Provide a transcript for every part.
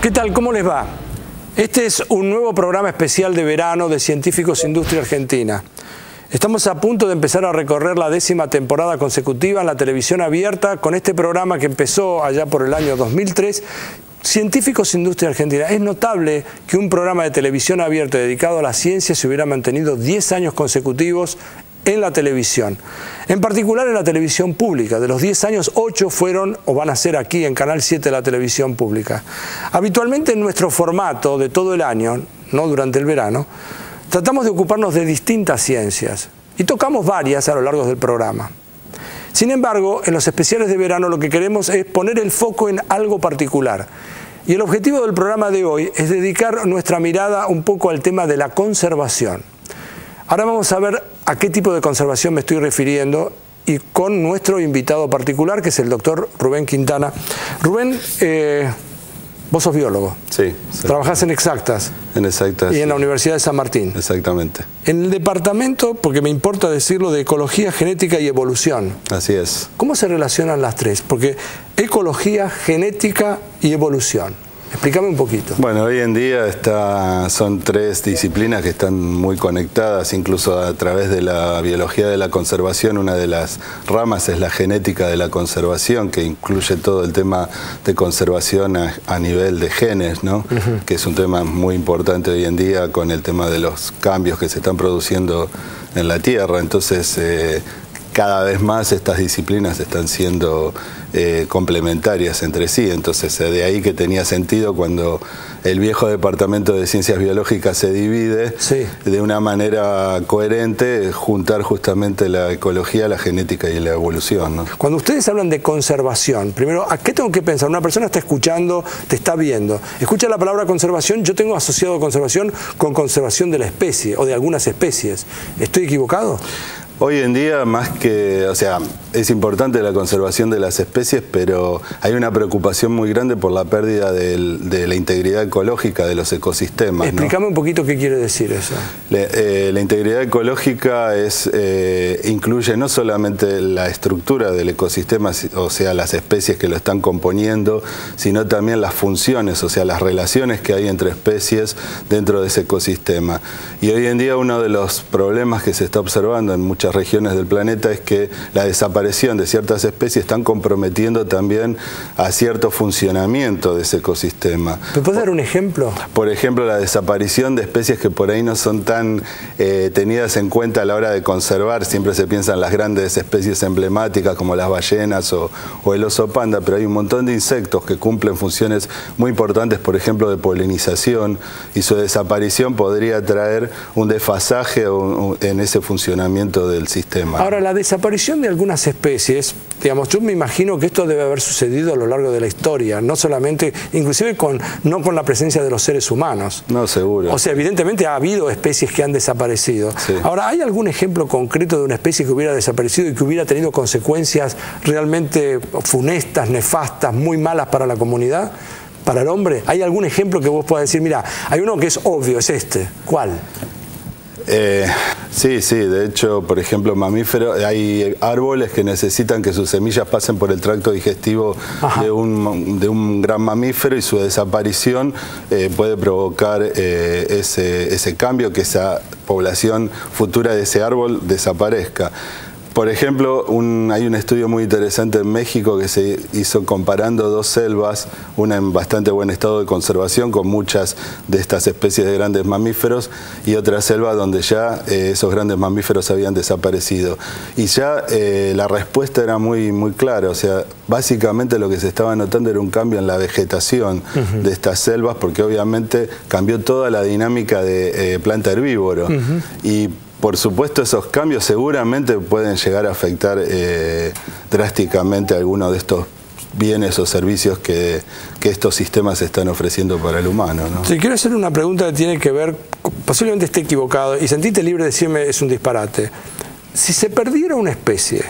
¿Qué tal? ¿Cómo les va? Este es un nuevo programa especial de verano de Científicos Industria Argentina. Estamos a punto de empezar a recorrer la 10ª temporada consecutiva en la televisión abierta con este programa que empezó allá por el año 2003, Científicos Industria Argentina. Es notable que un programa de televisión abierta dedicado a la ciencia se hubiera mantenido 10 años consecutivos en la televisión, en particular en la televisión pública. De los 10 años, 8 fueron o van a ser aquí en Canal 7 de la televisión pública. Habitualmente en nuestro formato de todo el año, no durante el verano, tratamos de ocuparnos de distintas ciencias y tocamos varias a lo largo del programa. Sin embargo, en los especiales de verano lo que queremos es poner el foco en algo particular. Y el objetivo del programa de hoy es dedicar nuestra mirada un poco al tema de la conservación. Ahora vamos a ver a qué tipo de conservación me estoy refiriendo y con nuestro invitado particular, que es el doctor Rubén Quintana. Rubén, vos sos biólogo. Sí. Trabajás en Exactas. En Exactas. Y en la Universidad de San Martín. Exactamente. En el departamento, porque me importa decirlo, de Ecología, Genética y Evolución. Así es. ¿Cómo se relacionan las tres? Porque ecología, genética y evolución. Explícame un poquito. Bueno, hoy en día son tres disciplinas que están muy conectadas, incluso a través de la biología de la conservación. Una de las ramas es la genética de la conservación, que incluye todo el tema de conservación a nivel de genes, ¿no? Que es un tema muy importante hoy en día con el tema de los cambios que se están produciendo en la Tierra. Entonces, cada vez más estas disciplinas están siendo complementarias entre sí, entonces de ahí que tenía sentido cuando el viejo departamento de ciencias biológicas se divide, sí, de una manera coherente, juntar justamente la ecología, la genética y la evolución, ¿no? Cuando ustedes hablan de conservación, primero, ¿a qué tengo que pensar? Una persona está escuchando, te está viendo, escucha la palabra conservación, yo tengo asociado conservación con conservación de la especie o de algunas especies. ¿Estoy equivocado? Hoy en día, más que, o sea, es importante la conservación de las especies, pero hay una preocupación muy grande por la pérdida de la integridad ecológica de los ecosistemas, ¿no? Explícame un poquito qué quiere decir eso. La integridad ecológica incluye no solamente la estructura del ecosistema, o sea, las especies que lo están componiendo, sino también las funciones, o sea, las relaciones que hay entre especies dentro de ese ecosistema. Y hoy en día uno de los problemas que se está observando en muchas regiones del planeta es que la desaparición de ciertas especies están comprometiendo también a cierto funcionamiento de ese ecosistema. ¿Me puedes dar un ejemplo? Por ejemplo, la desaparición de especies que por ahí no son tan tenidas en cuenta a la hora de conservar. Siempre se piensan las grandes especies emblemáticas como las ballenas o el oso panda, pero hay un montón de insectos que cumplen funciones muy importantes, por ejemplo, de polinización, y su desaparición podría traer un desfasaje en ese funcionamiento del sistema. Ahora, la desaparición de algunas especies, digamos, yo me imagino que esto debe haber sucedido a lo largo de la historia, no solamente, inclusive no con la presencia de los seres humanos. No, seguro. O sea, evidentemente ha habido especies que han desaparecido. Sí. Ahora, ¿hay algún ejemplo concreto de una especie que hubiera desaparecido y que hubiera tenido consecuencias realmente funestas, nefastas, muy malas para la comunidad, para el hombre? ¿Hay algún ejemplo que vos puedas decir, mira, hay uno que es obvio, es este? ¿Cuál? Sí, de hecho, por ejemplo, mamíferos, hay árboles que necesitan que sus semillas pasen por el tracto digestivo de un gran mamífero, y su desaparición puede provocar ese cambio, que esa población futura de ese árbol desaparezca. Por ejemplo, hay un estudio muy interesante en México que se hizo comparando dos selvas, una en bastante buen estado de conservación con muchas de estas especies de grandes mamíferos, y otra selva donde ya esos grandes mamíferos habían desaparecido. Y ya la respuesta era muy clara, o sea, básicamente lo que se estaba notando era un cambio en la vegetación de estas selvas, porque obviamente cambió toda la dinámica de planta herbívoro. Y por supuesto, esos cambios seguramente pueden llegar a afectar drásticamente algunos de estos bienes o servicios que estos sistemas están ofreciendo para el humano, ¿no? Sí, quiero hacer una pregunta que tiene que ver, posiblemente esté equivocado, y sentite libre de decirme es un disparate. Si se perdiera una especie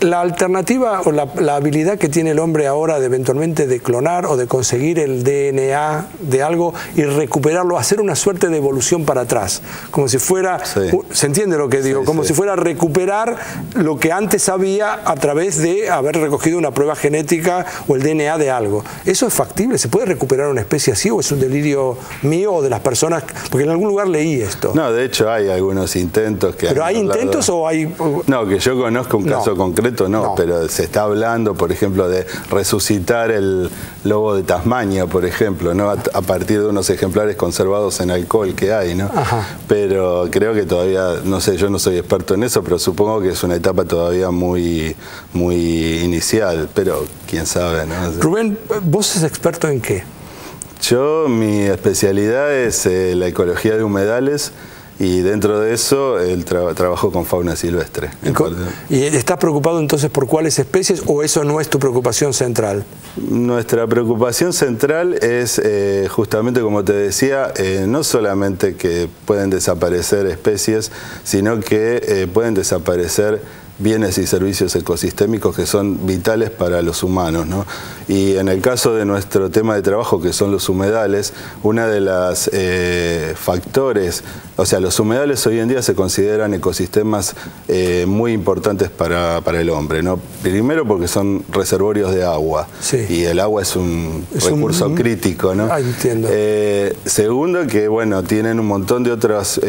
la alternativa o la habilidad que tiene el hombre ahora de eventualmente de clonar o de conseguir el DNA de algo y recuperarlo, hacer una suerte de evolución para atrás, como si fuera, ¿se entiende lo que digo? Como si fuera recuperar lo que antes había a través de haber recogido una prueba genética o el DNA de algo. ¿Eso es factible? ¿Se puede recuperar una especie así o es un delirio mío o de las personas? Porque en algún lugar leí esto. No, de hecho hay algunos intentos que... ¿Pero hay intentos o hay...? No, que yo conozco un caso concreto, no, pero se está hablando, por ejemplo, de resucitar el lobo de Tasmania, por ejemplo, ¿no? A partir de unos ejemplares conservados en alcohol que hay, ¿no? Pero creo que todavía, no sé, yo no soy experto en eso, pero supongo que es una etapa todavía muy inicial, pero quién sabe, ¿no? Rubén, ¿vos sos experto en qué? Yo, mi especialidad es la ecología de humedales y dentro de eso el trabajo con fauna silvestre. ¿Y estás preocupado entonces por cuáles especies o eso no es tu preocupación central? Nuestra preocupación central es justamente, como te decía, no solamente que pueden desaparecer especies, sino que pueden desaparecer bienes y servicios ecosistémicos que son vitales para los humanos, ¿no? Y en el caso de nuestro tema de trabajo, que son los humedales, una de las factores, o sea, los humedales hoy en día se consideran ecosistemas muy importantes para el hombre, ¿no? Primero porque son reservorios de agua, y el agua es un recurso crítico, ¿no? Entiendo. Segundo, que bueno, tienen un montón de otros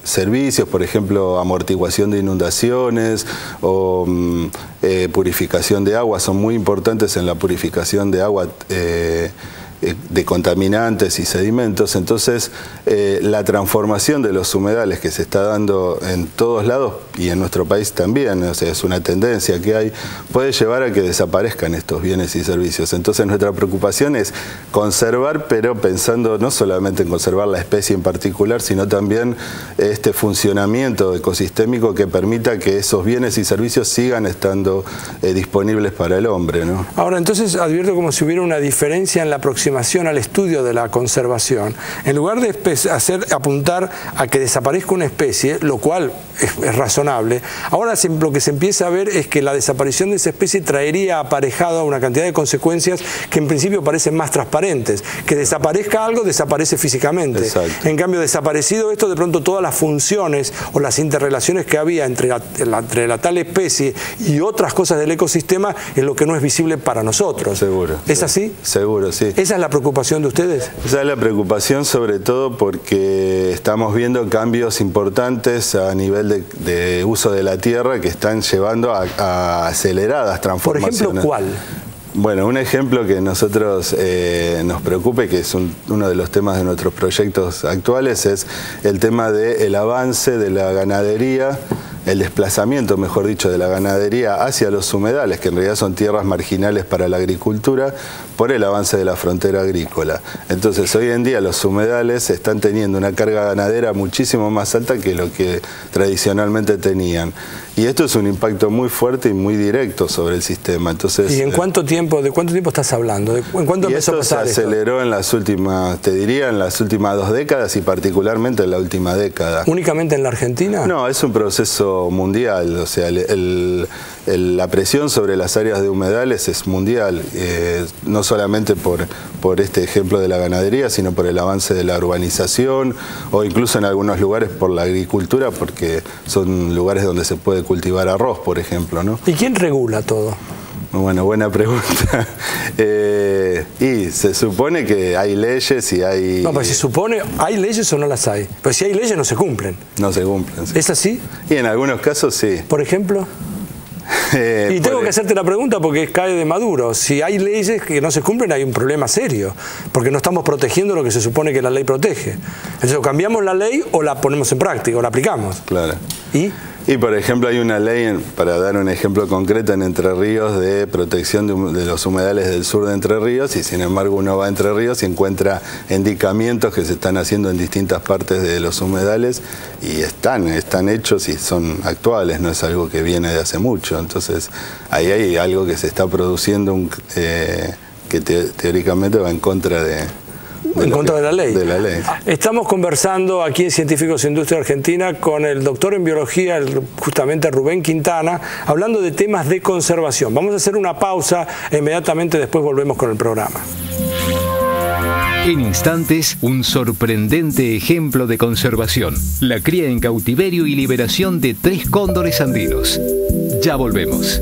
servicios, por ejemplo, amortiguación de inundaciones o purificación de agua, son muy importantes en la purificación de agua de contaminantes y sedimentos. Entonces la transformación de los humedales que se está dando en todos lados y en nuestro país también, o sea, es una tendencia que hay, puede llevar a que desaparezcan estos bienes y servicios. Entonces nuestra preocupación es conservar, pero pensando no solamente en conservar la especie en particular, sino también este funcionamiento ecosistémico que permita que esos bienes y servicios sigan estando disponibles para el hombre, ¿no? Ahora, entonces advierto como si hubiera una diferencia en la aproximación al estudio de la conservación. En lugar de apuntar a que desaparezca una especie, lo cual es razonable, ahora lo que se empieza a ver es que la desaparición de esa especie traería aparejado una cantidad de consecuencias que en principio parecen más transparentes. Que desaparezca algo, desaparece físicamente. Exacto. En cambio, desaparecido esto, de pronto todas las funciones o las interrelaciones que había entre la tal especie y otras cosas del ecosistema es lo que no es visible para nosotros. Seguro. ¿Es así? Seguro, sí. ¿Esa es la preocupación de ustedes? Esa es la preocupación, sobre todo porque estamos viendo cambios importantes a nivel de uso de la tierra que están llevando a aceleradas transformaciones. Por ejemplo, ¿cuál? Bueno, un ejemplo que a nosotros nos preocupa y que es uno de los temas de nuestros proyectos actuales es el tema del avance de la ganadería, el desplazamiento, mejor dicho, de la ganadería hacia los humedales, que en realidad son tierras marginales para la agricultura, por el avance de la frontera agrícola. Entonces, hoy en día los humedales están teniendo una carga ganadera muchísimo más alta que lo que tradicionalmente tenían. Y esto es un impacto muy fuerte y muy directo sobre el sistema. Entonces, ¿y en cuánto tiempo, de cuánto tiempo estás hablando? ¿En cuánto empezó a pasar esto? Se aceleró en las últimas, te diría, en las últimas 2 décadas y particularmente en la última década. ¿Únicamente en la Argentina? No, es un proceso mundial, o sea, la presión sobre las áreas de humedales es mundial, no solamente por este ejemplo de la ganadería, sino por el avance de la urbanización o incluso en algunos lugares por la agricultura, porque son lugares donde se puede cultivar arroz, por ejemplo, ¿no? ¿Y quién regula todo? Bueno, buena pregunta. Y se supone que hay leyes y hay... No, pero se supone, ¿hay leyes o no las hay? Pues si hay leyes no se cumplen. No se cumplen, sí. ¿Es así? Y en algunos casos sí. ¿Por ejemplo? Y tengo que hacerte la pregunta porque cae de maduro. Si hay leyes que no se cumplen hay un problema serio, porque no estamos protegiendo lo que se supone que la ley protege. Entonces o cambiamos la ley o la ponemos en práctica o la aplicamos. Claro. Y por ejemplo hay una ley, para dar un ejemplo concreto, en Entre Ríos de protección de los humedales del sur de Entre Ríos, y sin embargo uno va a Entre Ríos y encuentra indicamientos que se están haciendo en distintas partes de los humedales y están hechos y son actuales, no es algo que viene de hace mucho. Entonces ahí hay algo que se está produciendo que teóricamente va en contra en contra de la ley. De la ley. Estamos conversando aquí en Científicos Industria Argentina con el doctor en biología, justamente Rubén Quintana, hablando de temas de conservación. Vamos a hacer una pausa e inmediatamente después volvemos con el programa. En instantes, un sorprendente ejemplo de conservación. La cría en cautiverio y liberación de 3 cóndores andinos. Ya volvemos.